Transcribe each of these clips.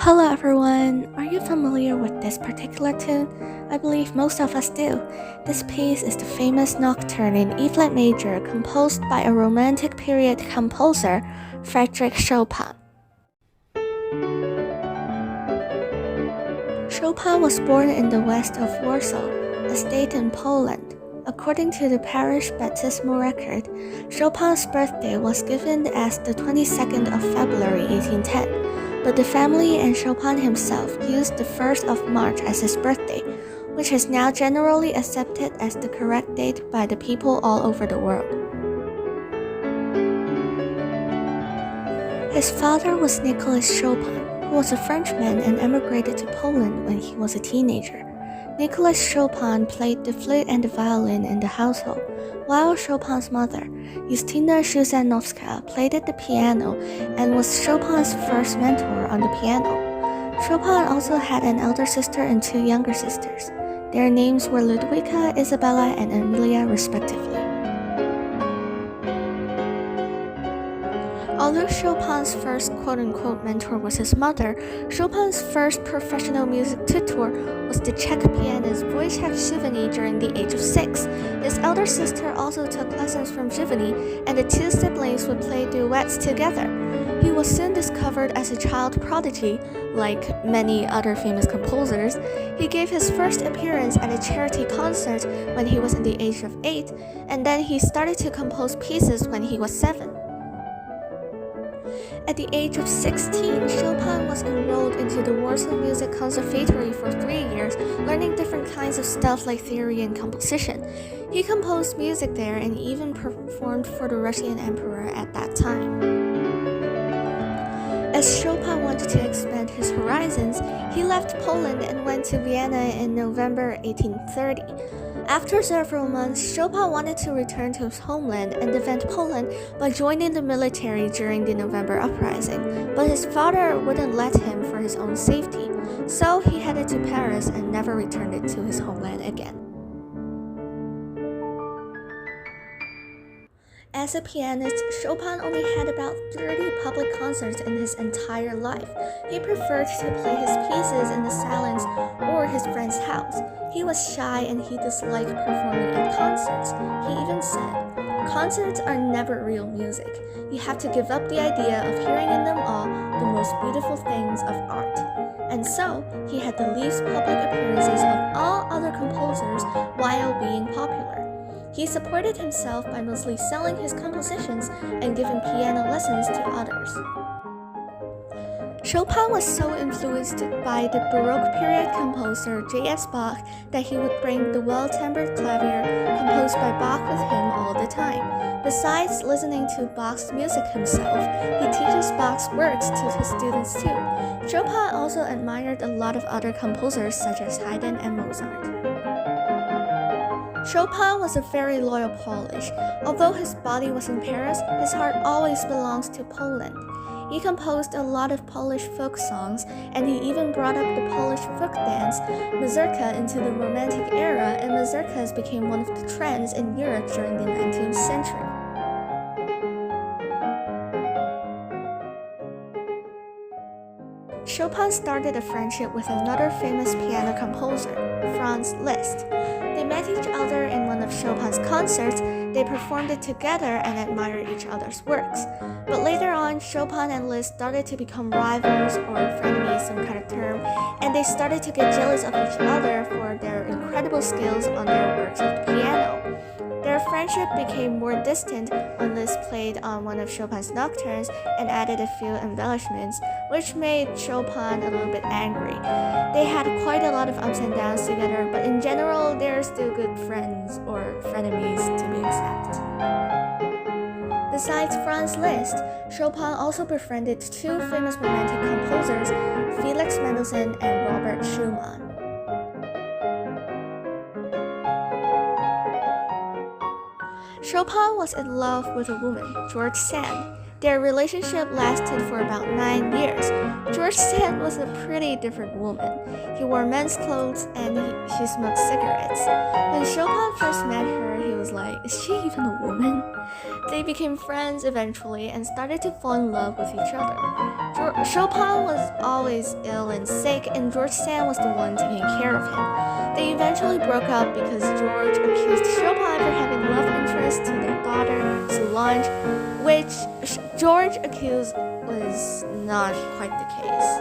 Hello everyone, are you familiar with this particular tune? I believe most of us do. This piece is the famous Nocturne in E flat major composed by a Romantic period composer, Frédéric Chopin. Chopin was born in the west of Warsaw, a state in Poland. According to the parish baptismal record, Chopin's birthday was given as the 22nd of February 1810. But the family and Chopin himself used the 1st of March as his birthday, which is now generally accepted as the correct date by the people all over the world. His father was Nicolas Chopin, who was a Frenchman and emigrated to Poland when he was a teenager. Nicolas Chopin played the flute and the violin in the household, while Chopin's mother, Justyna Szusanowska, played the piano and was Chopin's first mentor on the piano. Chopin also had an elder sister and two younger sisters. Their names were Ludwika, Isabella, and Emilia respectively. Although Chopin's first quote-unquote mentor was his mother, Chopin's first professional music tutor was the Czech pianist Wojciech Żywany during the age of 6. His elder sister also took lessons from Żywany, and the two siblings would play duets together. He was soon discovered as a child prodigy. Like many other famous composers, he gave his first appearance at a charity concert when he was in the age of 8, and then he started to compose pieces when he was 7. At the age of 16, Chopin was enrolled into the Warsaw Music Conservatory for 3 years, learning different kinds of stuff like theory and composition. He composed music there and even performed for the Russian emperor at that time. As Chopin wanted to expand his horizons, he left Poland and went to Vienna in November 1830. After several months, Chopin wanted to return to his homeland and defend Poland by joining the military during the November uprising, but his father wouldn't let him for his own safety, so he headed to Paris and never returned to his homeland again. As a pianist, Chopin only had about 30 public concerts in his entire life. He preferred to play his pieces in the silence or his friend's house. He was shy and he disliked performing at concerts. He even said, "Concerts are never real music. You have to give up the idea of hearing in them all the most beautiful things of art." And so, he had the least public appearances of all other composers while being popular. He supported himself by mostly selling his compositions and giving piano lessons to others. Chopin was so influenced by the Baroque period composer J.S. Bach that he would bring the well-tempered clavier composed by Bach with him all the time. Besides listening to Bach's music himself, he teaches Bach's works to his students too. Chopin also admired a lot of other composers such as Haydn and Mozart. Chopin was a very loyal Polish. Although his body was in Paris, his heart always belongs to Poland. He composed a lot of Polish folk songs, and he even brought up the Polish folk dance, Mazurka, into the Romantic era, and Mazurkas became one of the trends in Europe during the 19th century. Chopin started a friendship with another famous piano composer, Franz Liszt. They met each other in one of Chopin's concerts, they performed it together and admired each other's works. But later on, Chopin and Liszt started to become rivals or frenemies, some kind of term, and they started to get jealous of each other for their incredible skills on their works of the piano. Their friendship became more distant when Liszt played on one of Chopin's nocturnes and added a few embellishments, which made Chopin a little bit angry. They had quite a lot of ups and downs together, but in general, they're still good friends, or frenemies to be exact. Besides Franz Liszt, Chopin also befriended two famous Romantic composers, Felix Mendelssohn and Robert Schumann. Chopin was in love with a woman, George Sand. Their relationship lasted for about 9 years. George Sand was a pretty different woman. He wore men's clothes and she smoked cigarettes. When Chopin first met her, he was like, "Is she even a woman?" They became friends eventually and started to fall in love with each other. Chopin was always ill and sick, and George Sand was the one taking care of him. They eventually broke up because George accused Chopin for having love interest to their daughter, Solange, which George accused was not quite the case.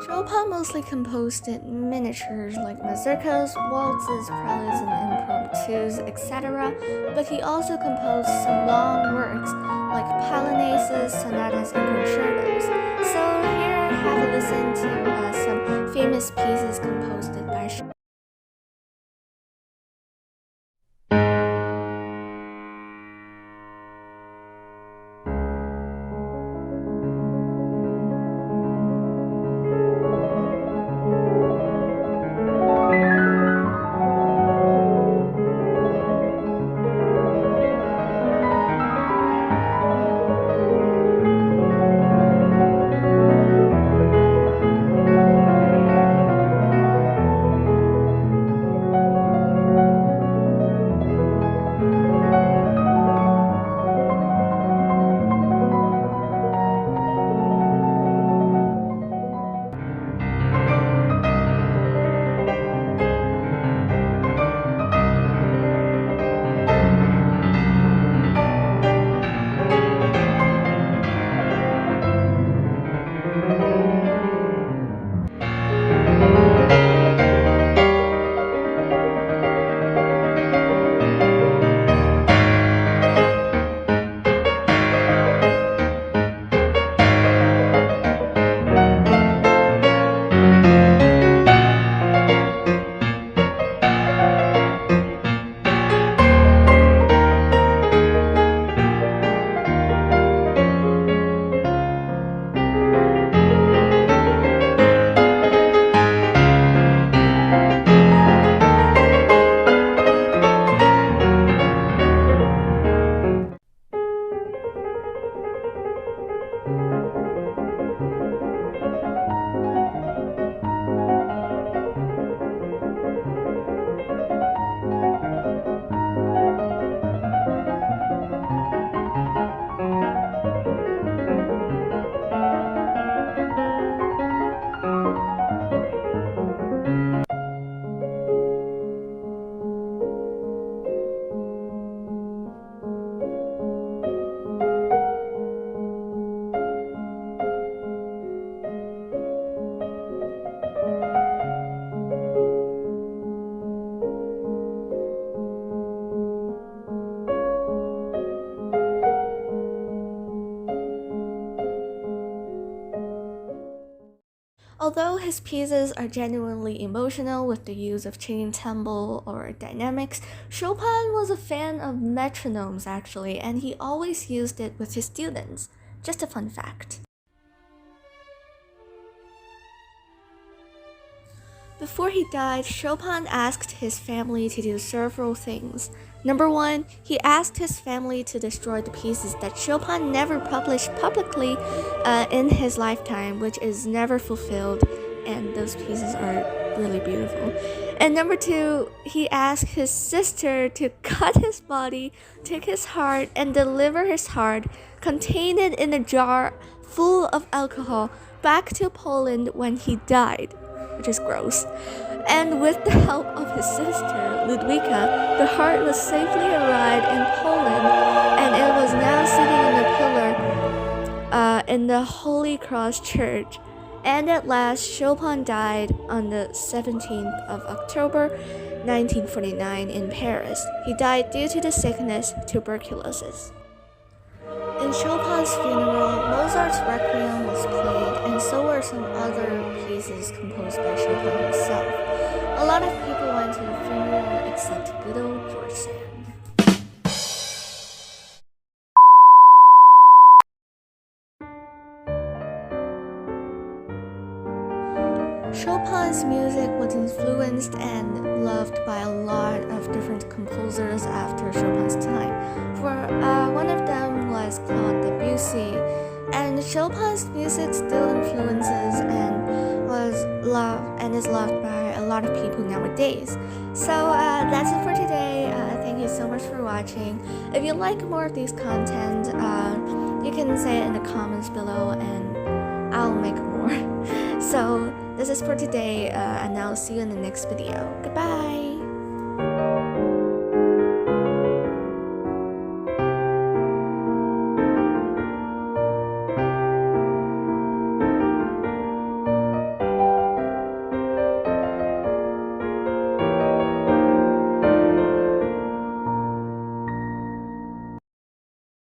Chopin mostly composed in miniatures like mazurkas, waltzes, preludes, and impromptus, etc., but he also composed some long works like polonaises, sonatas, and concertos. So here, have a listen to some famous pieces composed by Chopin. Although his pieces are genuinely emotional with the use of changing tempo or dynamics, Chopin was a fan of metronomes actually, and he always used it with his students. Just a fun fact. Before he died, Chopin asked his family to do several things. Number one, he asked his family to destroy the pieces that Chopin never published publicly in his lifetime, which is never fulfilled, and those pieces are really beautiful. And number two, he asked his sister to cut his body, take his heart, and deliver his heart, contained it in a jar full of alcohol, back to Poland when he died, which is gross. And with the help of his sister, Ludwika, the heart was safely arrived in Poland, and it was now sitting in a pillar in the Holy Cross Church. And at last, Chopin died on the 17th of October, 1949 in Paris. He died due to the sickness tuberculosis. In Chopin's funeral, Mozart's Requiem was played, and so were some other pieces composed by Chopin himself. A lot of people went to the funeral except good old George Sand. Chopin's music was influenced and loved by a lot of different composers after Chopin's time. One of them was Claude Debussy, and Chopin's music still influences and is loved by a lot of people nowadays. So that's it for today. Thank you so much for watching. If you like more of these content, you can say it in the comments below and I'll make more. So this is for today, and I'll see you in the next video. Goodbye!